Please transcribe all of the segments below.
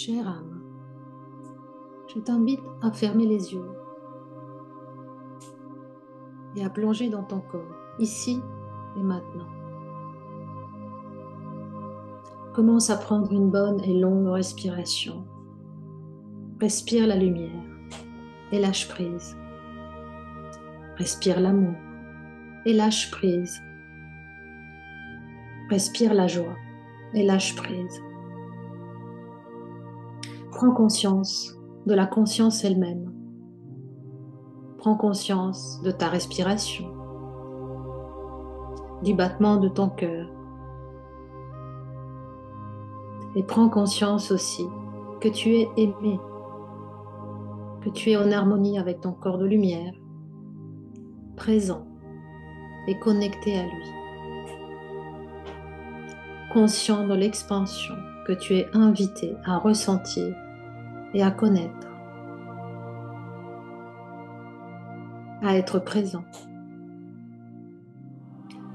Chère âme, je t'invite à fermer les yeux et à plonger dans ton corps, ici et maintenant. Commence à prendre une bonne et longue respiration. Respire la lumière et lâche prise. Respire l'amour et lâche prise. Respire la joie et lâche prise. Prends conscience de la conscience elle-même. Prends conscience de ta respiration, du battement de ton cœur. Et prends conscience aussi que tu es aimé, que tu es en harmonie avec ton corps de lumière, présent et connecté à lui. Conscient de l'expansion que tu es invité à ressentir et à connaître, à être présent.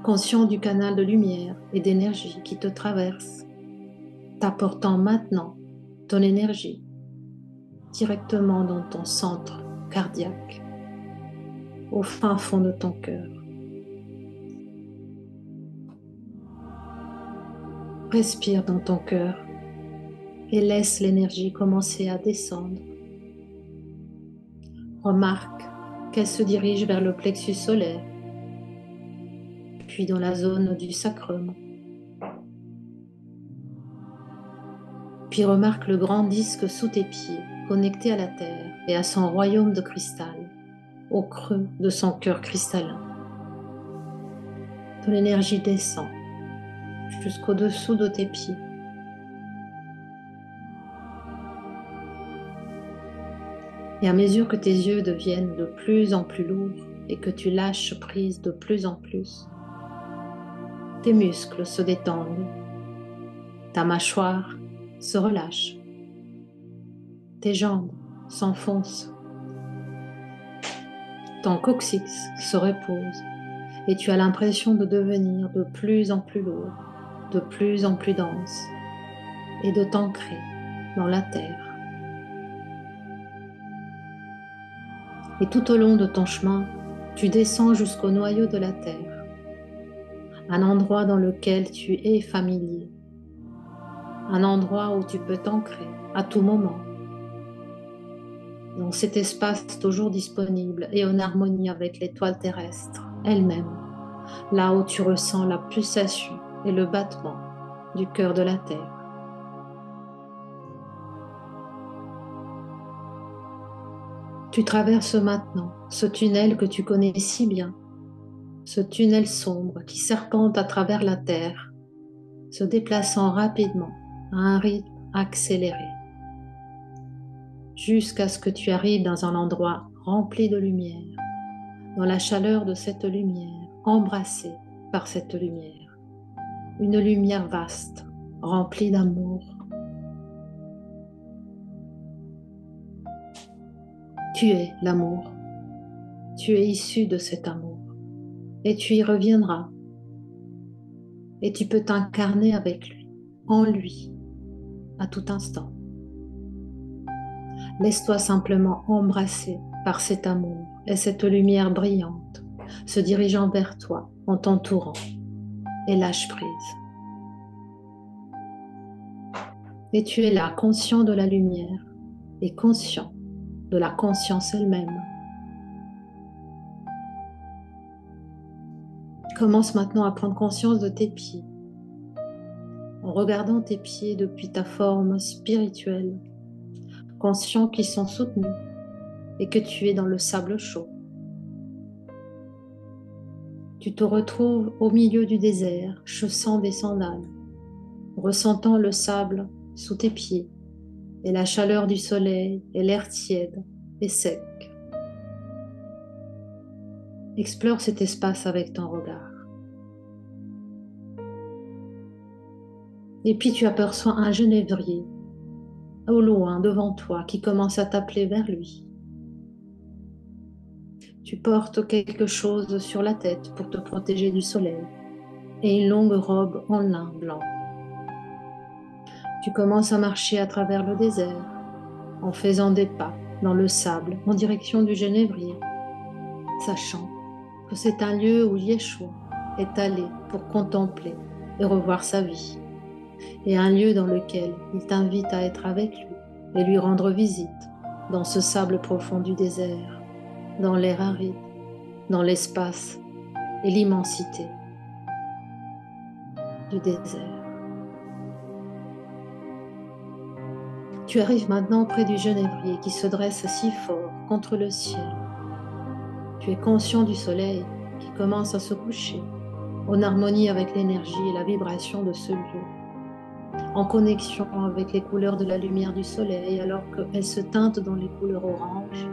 Conscient du canal de lumière et d'énergie qui te traverse, t'apportant maintenant ton énergie directement dans ton centre cardiaque, au fin fond de ton cœur. Respire dans ton cœur et laisse l'énergie commencer à descendre. Remarque qu'elle se dirige vers le plexus solaire, puis dans la zone du sacrum. Puis remarque le grand disque sous tes pieds, connecté à la terre et à son royaume de cristal, au creux de son cœur cristallin. Ton énergie descend jusqu'au-dessous de tes pieds. Et à mesure que tes yeux deviennent de plus en plus lourds et que tu lâches prise de plus en plus, tes muscles se détendent, ta mâchoire se relâche, tes jambes s'enfoncent, ton coccyx se repose et tu as l'impression de devenir de plus en plus lourd, de plus en plus dense et de t'ancrer dans la terre. Et tout au long de ton chemin, tu descends jusqu'au noyau de la terre, un endroit dans lequel tu es familier, un endroit où tu peux t'ancrer à tout moment, dans cet espace toujours disponible et en harmonie avec l'étoile terrestre elle-même, là où tu ressens la pulsation et le battement du cœur de la terre. Tu traverses maintenant ce tunnel que tu connais si bien, ce tunnel sombre qui serpente à travers la terre, se déplaçant rapidement à un rythme accéléré, jusqu'à ce que tu arrives dans un endroit rempli de lumière, dans la chaleur de cette lumière, embrassé par cette lumière, une lumière vaste, remplie d'amour. Tu es l'amour, tu es issu de cet amour, et tu y reviendras, et tu peux t'incarner avec lui, en lui, à tout instant. Laisse-toi simplement embrasser par cet amour et cette lumière brillante, se dirigeant vers toi, en t'entourant, et lâche prise. Et tu es là, conscient de la lumière et conscient de la conscience elle-même. Commence maintenant à prendre conscience de tes pieds, en regardant tes pieds depuis ta forme spirituelle, conscient qu'ils sont soutenus et que tu es dans le sable chaud. Tu te retrouves au milieu du désert, chaussant des sandales, ressentant le sable sous tes pieds et la chaleur du soleil et l'air tiède et sec. Explore cet espace avec ton regard. Et puis tu aperçois un genévrier au loin devant toi qui commence à t'appeler vers lui. Tu portes quelque chose sur la tête pour te protéger du soleil et une longue robe en lin blanc. Tu commences à marcher à travers le désert, en faisant des pas dans le sable en direction du Genévrier, sachant que c'est un lieu où Yeshua est allé pour contempler et revoir sa vie, et un lieu dans lequel il t'invite à être avec lui et lui rendre visite dans ce sable profond du désert, dans l'air aride, dans l'espace et l'immensité du désert. Tu arrives maintenant près du genévrier qui se dresse si fort contre le ciel. Tu es conscient du soleil qui commence à se coucher, en harmonie avec l'énergie et la vibration de ce lieu, en connexion avec les couleurs de la lumière du soleil alors qu'elle se teinte dans les couleurs orange,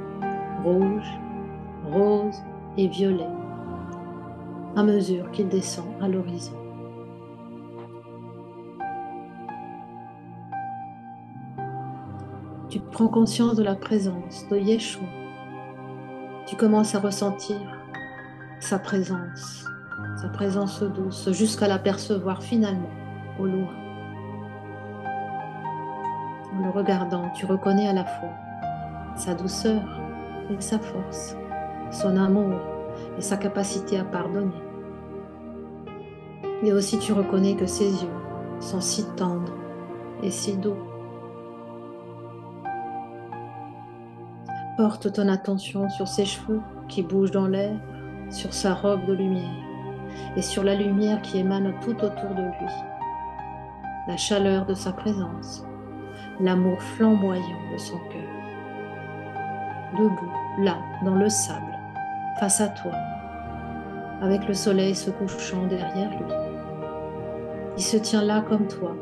rouge, rose et violet, à mesure qu'il descend à l'horizon. Tu prends conscience de la présence de Yeshua. Tu commences à ressentir sa présence douce, jusqu'à l'apercevoir finalement au loin. En le regardant, tu reconnais à la fois sa douceur et sa force, son amour et sa capacité à pardonner. Et aussi tu reconnais que ses yeux sont si tendres et si doux. Porte ton attention sur ses cheveux qui bougent dans l'air, sur sa robe de lumière et sur la lumière qui émane tout autour de lui. La chaleur de sa présence, l'amour flamboyant de son cœur. Debout, là, dans le sable, face à toi, avec le soleil se couchant derrière lui. Il se tient là comme toi,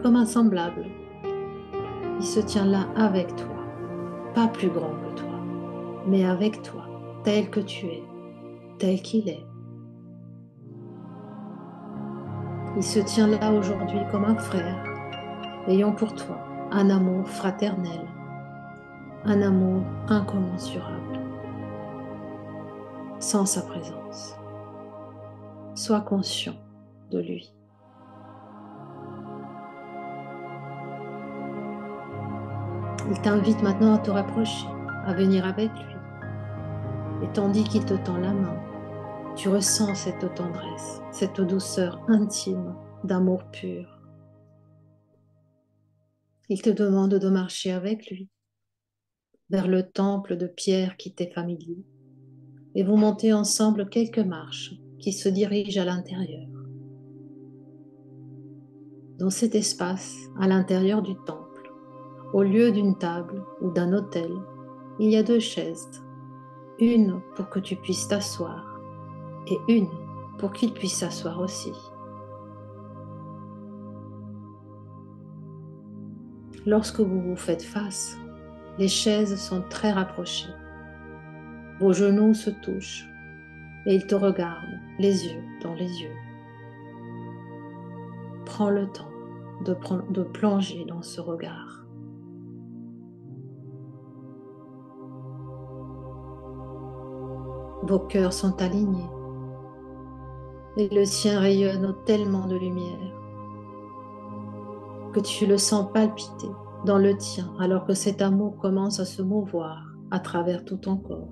comme un semblable. Il se tient là avec toi, pas plus grand que toi, mais avec toi, tel que tu es, tel qu'il est. Il se tient là aujourd'hui comme un frère, ayant pour toi un amour fraternel, un amour incommensurable. Sans sa présence, sois conscient de lui. Il t'invite maintenant à te rapprocher, à venir avec lui. Et tandis qu'il te tend la main, tu ressens cette tendresse, cette douceur intime d'amour pur. Il te demande de marcher avec lui vers le temple de pierre qui t'est familier et vous montez ensemble quelques marches qui se dirigent à l'intérieur. Dans cet espace, à l'intérieur du temple, au lieu d'une table ou d'un autel, il y a 2 chaises, une pour que tu puisses t'asseoir et une pour qu'il puisse s'asseoir aussi. Lorsque vous vous faites face, les chaises sont très rapprochées. Vos genoux se touchent et ils te regardent, les yeux dans les yeux. Prends le temps de plonger dans ce regard. Vos cœurs sont alignés et le sien rayonne tellement de lumière que tu le sens palpiter dans le tien alors que cet amour commence à se mouvoir à travers tout ton corps.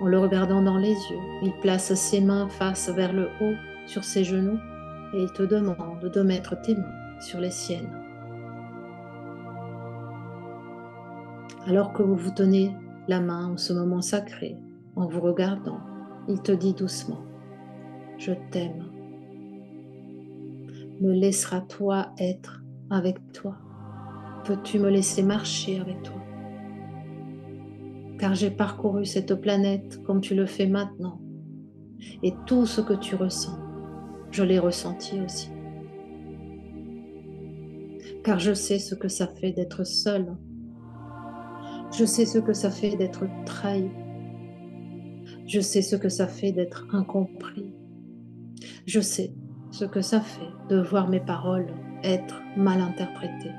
En le regardant dans les yeux, il place ses mains face vers le haut sur ses genoux et il te demande de mettre tes mains sur les siennes. Alors que vous vous tenez la main en ce moment sacré, en vous regardant, il te dit doucement, « Je t'aime. Me laisseras-toi être avec toi? Peux-tu me laisser marcher avec toi? Car j'ai parcouru cette planète comme tu le fais maintenant. Et tout ce que tu ressens, je l'ai ressenti aussi. Car je sais ce que ça fait d'être seul. Je sais ce que ça fait d'être trahi. Je sais ce que ça fait d'être incompris. Je sais ce que ça fait de voir mes paroles être mal interprétées.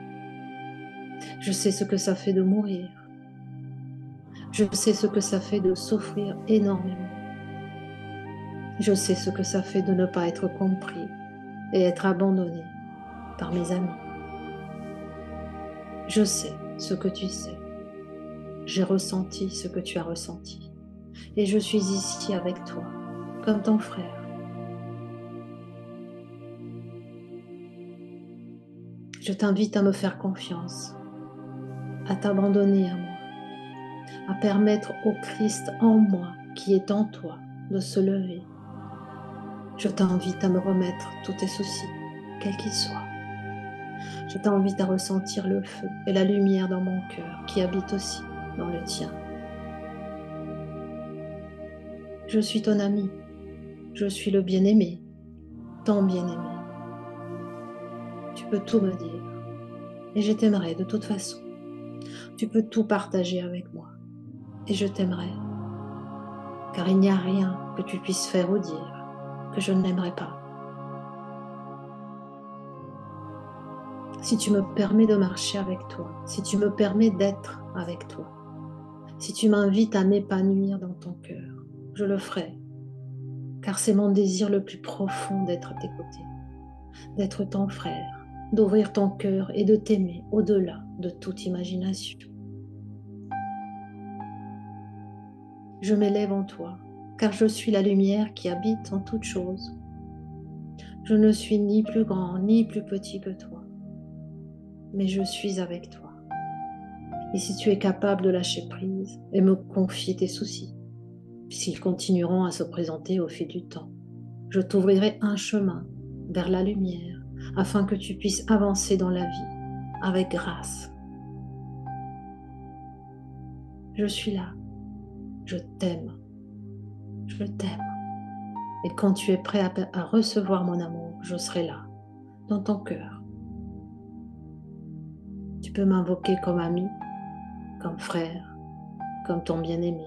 Je sais ce que ça fait de mourir. Je sais ce que ça fait de souffrir énormément. Je sais ce que ça fait de ne pas être compris et être abandonné par mes amis. Je sais ce que tu sais. J'ai ressenti ce que tu as ressenti. Et je suis ici avec toi, comme ton frère. Je t'invite à me faire confiance, à t'abandonner à moi, à permettre au Christ en moi, qui est en toi, de se lever. Je t'invite à me remettre tous tes soucis, quels qu'ils soient. Je t'invite à ressentir le feu et la lumière dans mon cœur, qui habite aussi dans le tien. Je suis ton ami, je suis le bien-aimé, ton bien-aimé. Tu peux tout me dire, et je t'aimerai de toute façon. Tu peux tout partager avec moi, et je t'aimerai, car il n'y a rien que tu puisses faire ou dire que je n'aimerais pas. Si tu me permets de marcher avec toi, si tu me permets d'être avec toi, si tu m'invites à m'épanouir dans ton cœur, je le ferai, car c'est mon désir le plus profond d'être à tes côtés, d'être ton frère, d'ouvrir ton cœur et de t'aimer au-delà de toute imagination. Je m'élève en toi, car je suis la lumière qui habite en toutes choses. Je ne suis ni plus grand ni plus petit que toi, mais je suis avec toi. Et si tu es capable de lâcher prise et me confier tes soucis, puisqu'ils continueront à se présenter au fil du temps, je t'ouvrirai un chemin vers la lumière afin que tu puisses avancer dans la vie avec grâce. Je suis là, je t'aime, je t'aime. Et quand tu es prêt à recevoir mon amour, je serai là, dans ton cœur. Tu peux m'invoquer comme ami, comme frère, comme ton bien-aimé,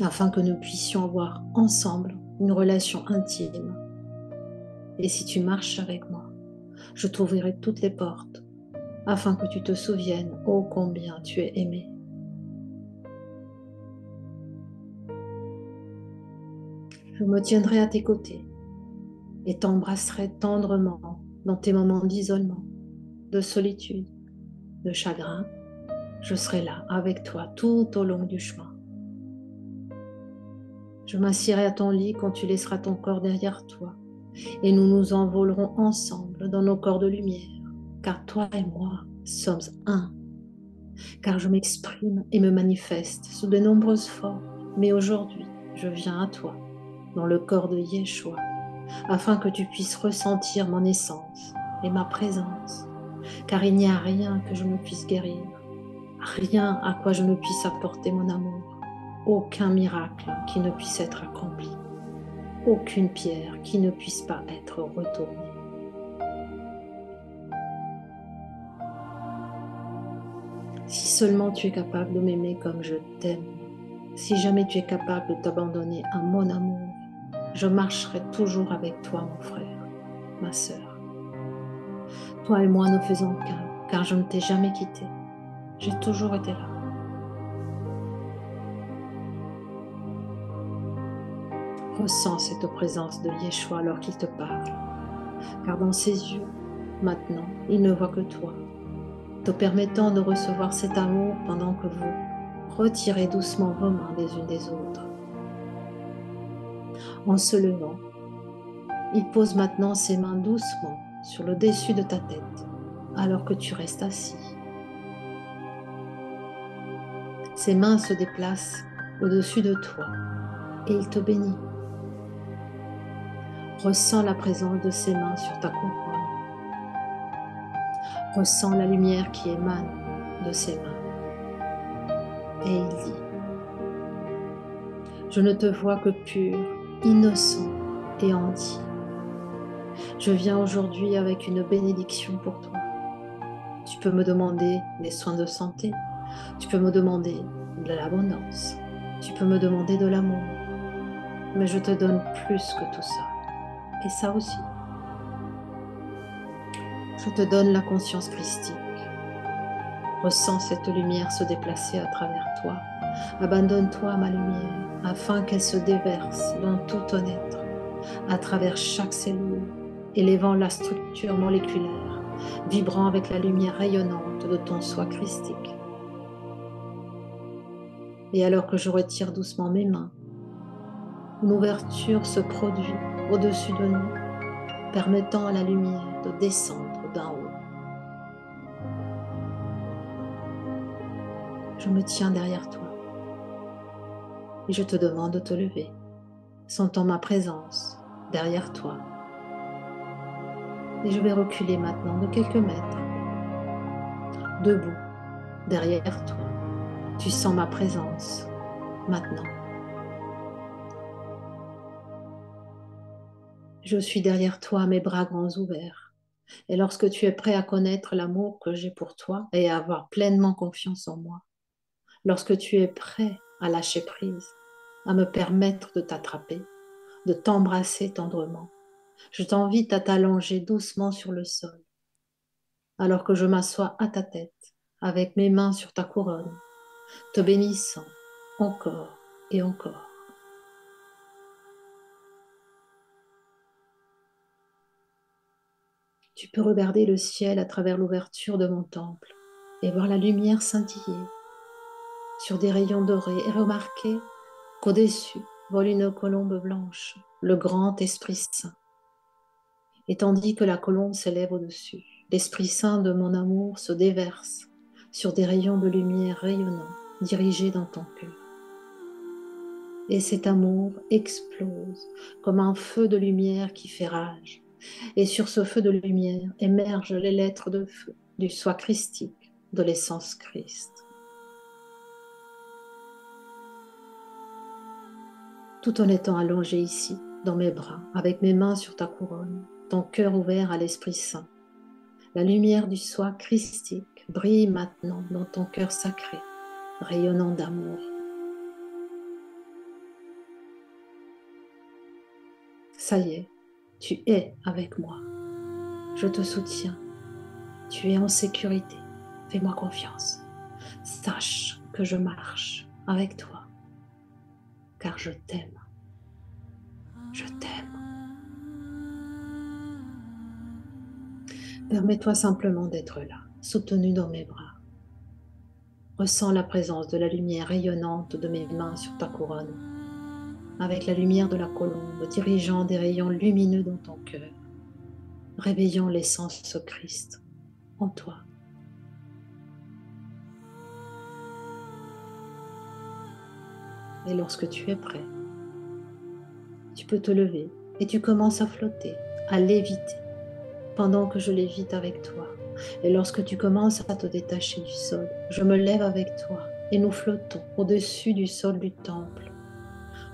afin que nous puissions avoir ensemble une relation intime. Et si tu marches avec moi, je t'ouvrirai toutes les portes, afin que tu te souviennes ô combien tu es aimé. Je me tiendrai à tes côtés et t'embrasserai tendrement dans tes moments d'isolement, de solitude, de chagrin. Je serai là avec toi tout au long du chemin. Je m'assierai à ton lit quand tu laisseras ton corps derrière toi et nous nous envolerons ensemble dans nos corps de lumière, car toi et moi sommes un, car je m'exprime et me manifeste sous de nombreuses formes, mais aujourd'hui je viens à toi dans le corps de Yeshua, afin que tu puisses ressentir mon essence et ma présence, car il n'y a rien que je ne puisse guérir, rien à quoi je ne puisse apporter mon amour, aucun miracle qui ne puisse être accompli, aucune pierre qui ne puisse pas être retournée. Si seulement tu es capable de m'aimer comme je t'aime, si jamais tu es capable de t'abandonner à mon amour, je marcherai toujours avec toi, mon frère, ma sœur. Toi et moi ne faisons qu'un, car je ne t'ai jamais quitté. J'ai toujours été là. Ressens cette présence de Yeshua alors qu'il te parle, car dans ses yeux, maintenant, il ne voit que toi, te permettant de recevoir cet amour pendant que vous retirez doucement vos mains les unes des autres. En se levant, il pose maintenant ses mains doucement sur le dessus de ta tête, alors que tu restes assis. Ses mains se déplacent au-dessus de toi et il te bénit. Ressens la présence de ses mains sur ta couronne. Ressens la lumière qui émane de ses mains. Et il dit, je ne te vois que pur, innocent et entier. Je viens aujourd'hui avec une bénédiction pour toi. Tu peux me demander des soins de santé, tu peux me demander de l'abondance, tu peux me demander de l'amour, mais je te donne plus que tout ça, et ça aussi. Je te donne la conscience christique. Ressens cette lumière se déplacer à travers toi. Abandonne-toi à ma lumière, afin qu'elle se déverse dans tout ton être, à travers chaque cellule, élevant la structure moléculaire vibrant avec la lumière rayonnante de ton soi christique. Et alors que je retire doucement mes mains, une ouverture se produit au-dessus de nous, permettant à la lumière de descendre d'en haut. Je me tiens derrière toi et je te demande de te lever, sentant ma présence derrière toi. Et je vais reculer maintenant de quelques mètres, debout, derrière toi. Tu sens ma présence maintenant. Je suis derrière toi, mes bras grands ouverts. Et lorsque tu es prêt à connaître l'amour que j'ai pour toi et à avoir pleinement confiance en moi, lorsque tu es prêt à lâcher prise, à me permettre de t'attraper, de t'embrasser tendrement, je t'invite à t'allonger doucement sur le sol, alors que je m'assois à ta tête, avec mes mains sur ta couronne, te bénissant encore et encore. Tu peux regarder le ciel à travers l'ouverture de mon temple et voir la lumière scintiller sur des rayons dorés et remarquer qu'au-dessus vole une colombe blanche, le grand Esprit Saint. Et tandis que la colombe s'élève au-dessus, l'Esprit Saint de mon amour se déverse sur des rayons de lumière rayonnants dirigés dans ton cœur. Et cet amour explose comme un feu de lumière qui fait rage. Et sur ce feu de lumière émergent les lettres de feu du soi christique, de l'essence Christ. Tout en étant allongé ici, dans mes bras, avec mes mains sur ta couronne, ton cœur ouvert à l'Esprit Saint, la lumière du soi christique brille maintenant dans ton cœur sacré, rayonnant d'amour. Ça y est, tu es avec moi. Je te soutiens. Tu es en sécurité. Fais-moi confiance. Sache que je marche avec toi, car je t'aime. Je t'aime. Permets-toi simplement d'être là, soutenu dans mes bras. Ressens la présence de la lumière rayonnante de mes mains sur ta couronne, avec la lumière de la colombe dirigeant des rayons lumineux dans ton cœur, réveillant l'essence Christ en toi. Et lorsque tu es prêt, tu peux te lever et tu commences à flotter, à léviter, pendant que je lévite avec toi. Et lorsque tu commences à te détacher du sol, je me lève avec toi et nous flottons au-dessus du sol du temple,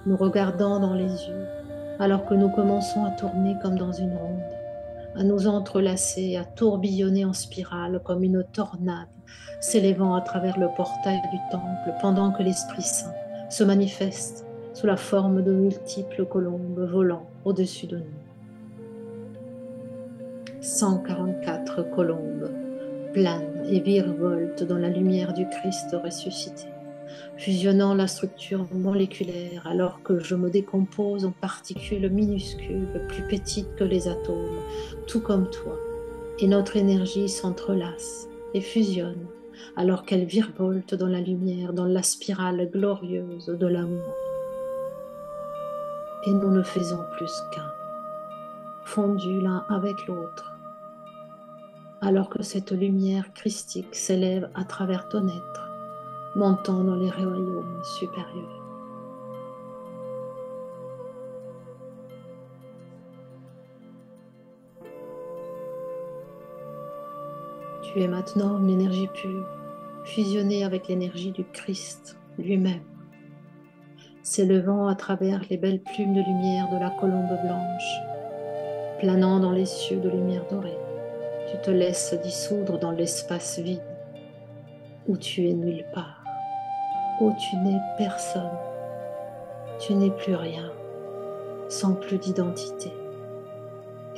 nous regardant dans les yeux, alors que nous commençons à tourner comme dans une ronde, à nous entrelacer, à tourbillonner en spirale comme une tornade, s'élevant à travers le portail du temple pendant que l'Esprit Saint se manifeste sous la forme de multiples colombes volant au-dessus de nous. 144 colombes planent et virevoltent dans la lumière du Christ ressuscité, fusionnant la structure moléculaire alors que je me décompose en particules minuscules, plus petites que les atomes, tout comme toi, et notre énergie s'entrelace et fusionne alors qu'elle virevolte dans la lumière, dans la spirale glorieuse de l'amour. Et nous ne faisons plus qu'un, fondus l'un avec l'autre, alors que cette lumière christique s'élève à travers ton être, montant dans les royaumes supérieurs. Tu es maintenant une énergie pure, fusionnée avec l'énergie du Christ lui-même, s'élevant à travers les belles plumes de lumière de la colombe blanche, planant dans les cieux de lumière dorée. Tu te laisses dissoudre dans l'espace vide, où tu es nulle part, où tu n'es personne, tu n'es plus rien, sans plus d'identité.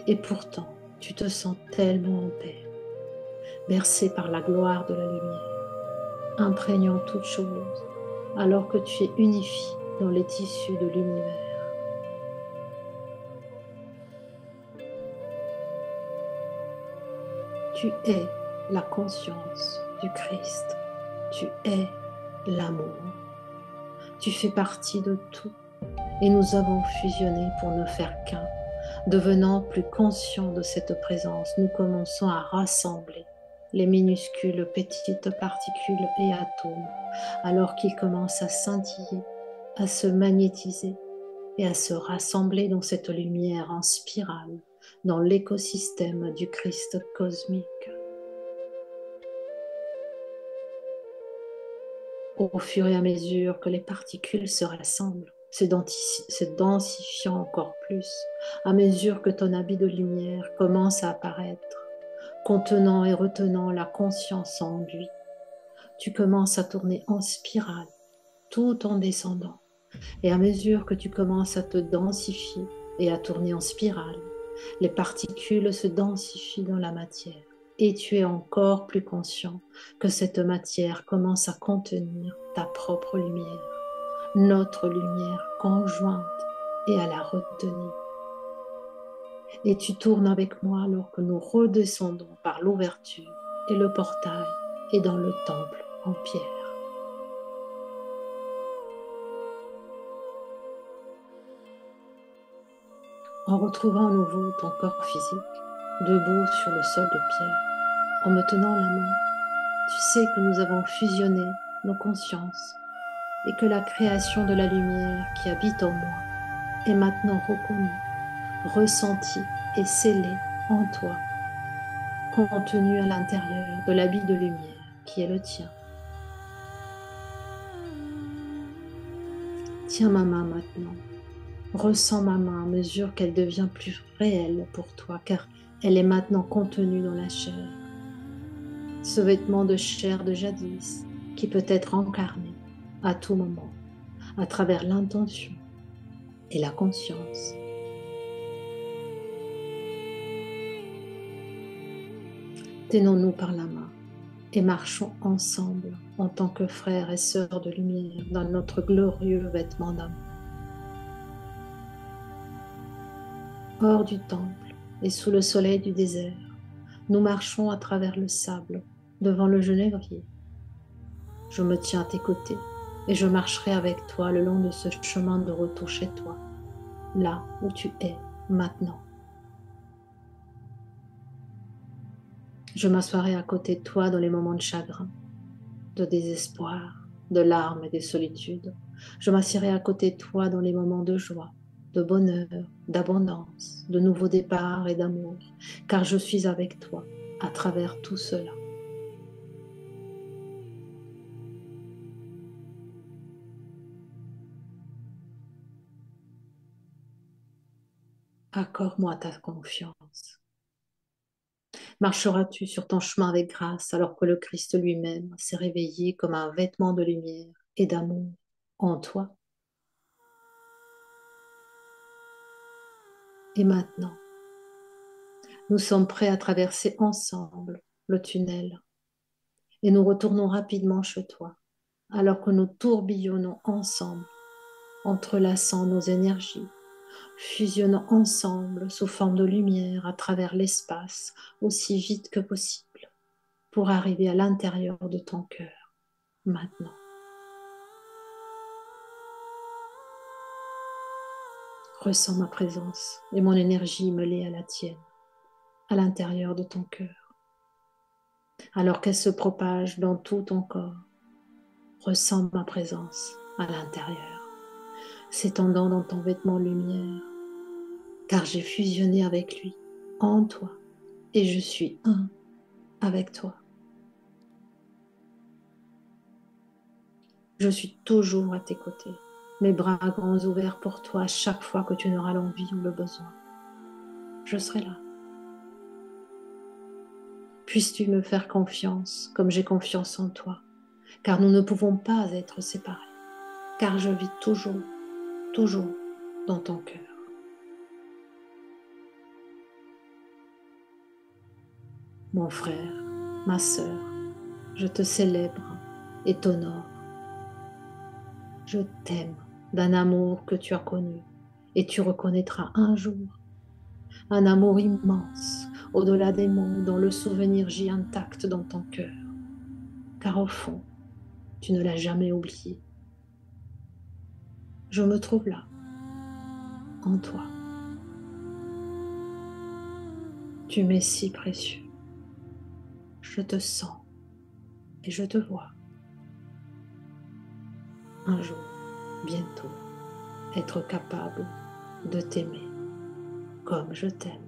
Et pourtant, tu te sens tellement en paix, bercé par la gloire de la lumière, imprégnant toute chose, alors que tu es unifié dans les tissus de l'univers. Tu es la conscience du Christ. Tu es l'amour. Tu fais partie de tout et nous avons fusionné pour ne faire qu'un. Devenant plus conscients de cette présence, nous commençons à rassembler les minuscules petites particules et atomes alors qu'ils commencent à scintiller, à se magnétiser et à se rassembler dans cette lumière en spirale dans l'écosystème du Christ cosmique. Au fur et à mesure que les particules se rassemblent, se densifiant encore plus, à mesure que ton habit de lumière commence à apparaître, contenant et retenant la conscience en lui, tu commences à tourner en spirale, tout en descendant. Et à mesure que tu commences à te densifier et à tourner en spirale, les particules se densifient dans la matière. Et tu es encore plus conscient que cette matière commence à contenir ta propre lumière, notre lumière conjointe, et à la retenir. Et tu tournes avec moi alors que nous redescendons par l'ouverture et le portail et dans le temple en pierre. En retrouvant à nouveau ton corps physique, debout sur le sol de pierre, en me tenant la main, tu sais que nous avons fusionné nos consciences et que la création de la lumière qui habite en moi est maintenant reconnue, ressentie et scellée en toi, contenue à l'intérieur de l'habit de lumière qui est le tien. Tiens ma main maintenant. Ressens ma main à mesure qu'elle devient plus réelle pour toi, car elle est maintenant contenue dans la chair. Ce vêtement de chair de jadis qui peut être incarné à tout moment, à travers l'intention et la conscience. Tenons-nous par la main et marchons ensemble en tant que frères et sœurs de lumière dans notre glorieux vêtement d'amour. Hors du temple et sous le soleil du désert, nous marchons à travers le sable devant le genévrier. Je me tiens à tes côtés et je marcherai avec toi le long de ce chemin de retour chez toi, là où tu es maintenant. Je m'assoirai à côté de toi dans les moments de chagrin, de désespoir, de larmes et de solitude. Je m'assierai à côté de toi dans les moments de joie, de bonheur, d'abondance, de nouveaux départs et d'amour, car je suis avec toi à travers tout cela. Accorde-moi ta confiance. Marcheras-tu sur ton chemin avec grâce alors que le Christ lui-même s'est réveillé comme un vêtement de lumière et d'amour en toi? Et maintenant, nous sommes prêts à traverser ensemble le tunnel et nous retournons rapidement chez toi alors que nous tourbillonnons ensemble, entrelaçant nos énergies, fusionnant ensemble sous forme de lumière à travers l'espace aussi vite que possible pour arriver à l'intérieur de ton cœur maintenant. Ressens ma présence et mon énergie mêlée à la tienne, à l'intérieur de ton cœur. Alors qu'elle se propage dans tout ton corps, ressens ma présence à l'intérieur, s'étendant dans ton vêtement lumière, car j'ai fusionné avec lui, en toi, et je suis un avec toi. Je suis toujours à tes côtés, mes bras grands ouverts pour toi à chaque fois que tu en auras l'envie ou le besoin. Je serai là. Puisses-tu me faire confiance comme j'ai confiance en toi, car nous ne pouvons pas être séparés, car je vis toujours, toujours dans ton cœur. Mon frère, ma sœur, je te célèbre et t'honore. Je t'aime d'un amour que tu as connu et tu reconnaîtras un jour, un amour immense au-delà des mots, dont le souvenir gît intact dans ton cœur, car au fond, tu ne l'as jamais oublié. Je me trouve là, en toi. Tu m'es si précieux. Je te sens et je te vois. Un jour, bientôt, être capable de t'aimer comme je t'aime.